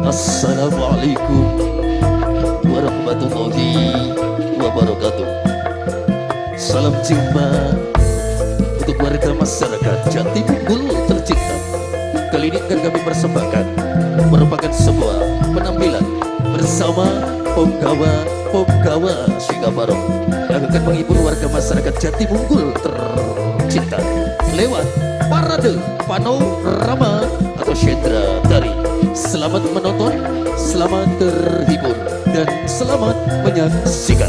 Assalamualaikum warahmatullahi wabarakatuh. Salam jumpa untuk warga masyarakat Jatimunggul tercinta. Kali ini akan kami persembahkan merupakan sebuah penampilan bersama Pemgawa Singaparong yang akan menghibur warga masyarakat Jatimunggul tercinta lewat parade panorama atau Shendra Tari. Selamat menonton, selamat terhibur, dan selamat menyaksikan.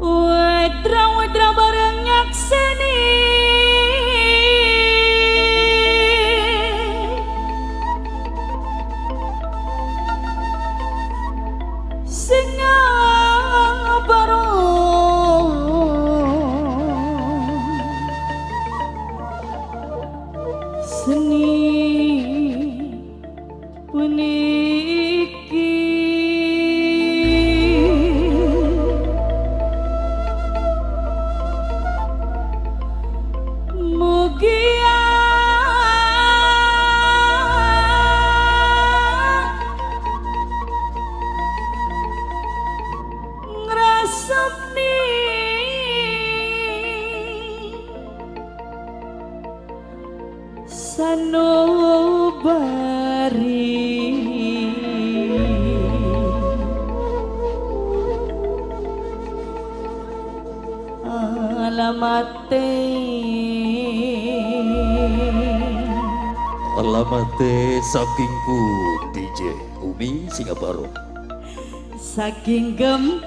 Wedra bareng nyakseni singa bareng seni puniki sanubari Alamate sakingku DJ Umi Singaparong saking gempong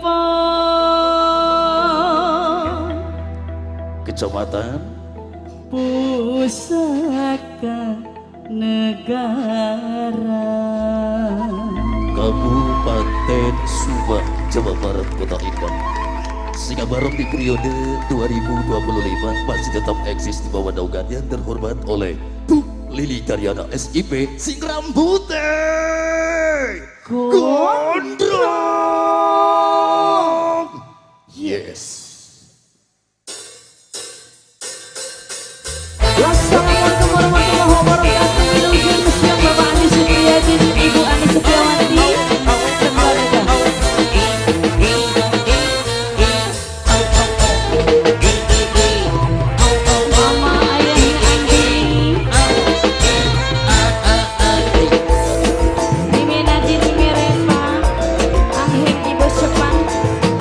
Kecamatan Pusaka Negara Kabupaten Subang, Jawa Barat, Kota Indah. Singaparong di periode 2025 masih tetap eksis di bawah naungan yang terhormat oleh Bu Lili Karyana SIP sing rambutnya gondrong. Yes. Assalamualaikum warahmatullahi wabarakatuh. Ilusion kesiang Bapak Andi Supriyadi, Ibu Ani Supriyawati, keluarga. Mama ayahnya Andi, Mimi Nadine, Mimi Reva, Angin Ibu Sepang,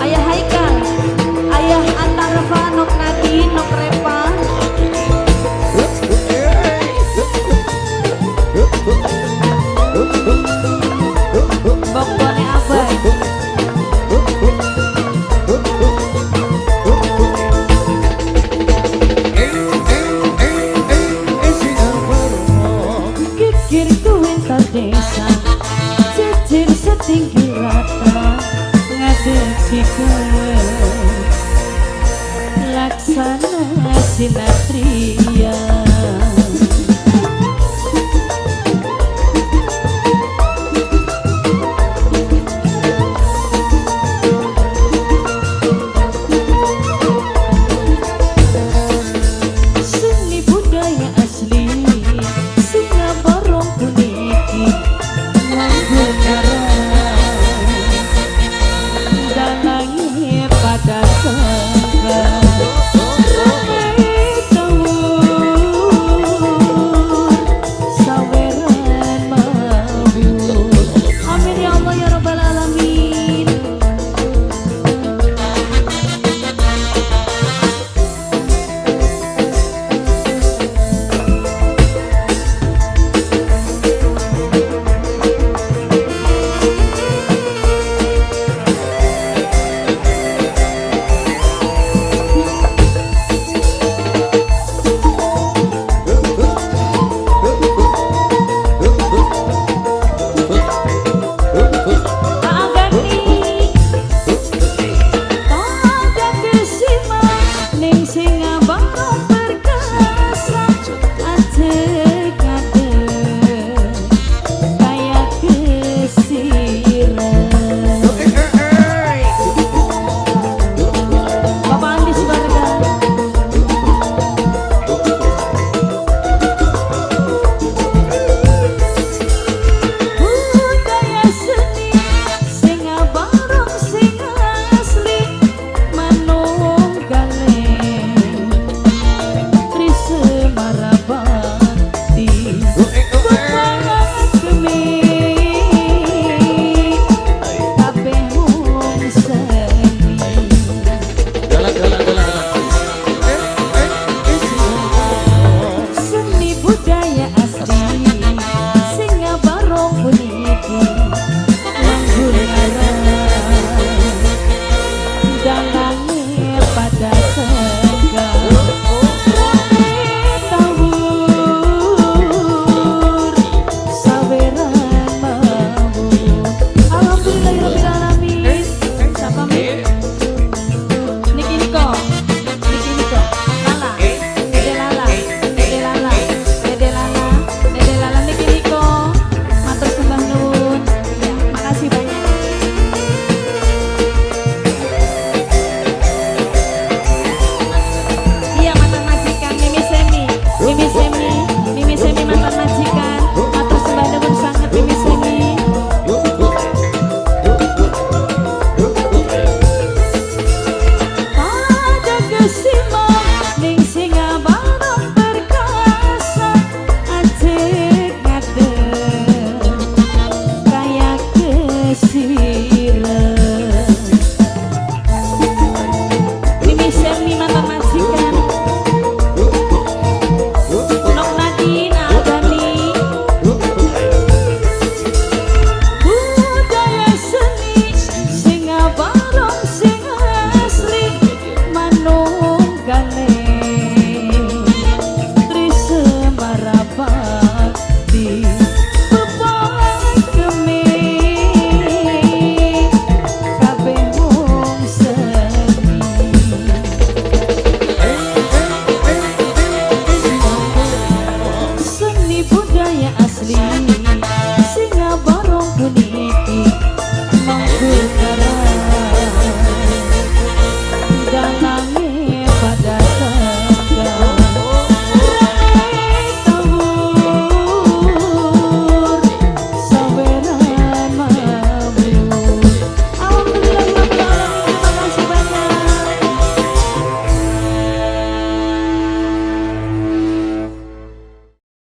Ayah Haikal, Ayah Antarva, Nok Nadine, Nok Reva. Bokone Abay kikirku entar desa cicir setinggi rata ngadeg sikap laksana sinatria. Pada hati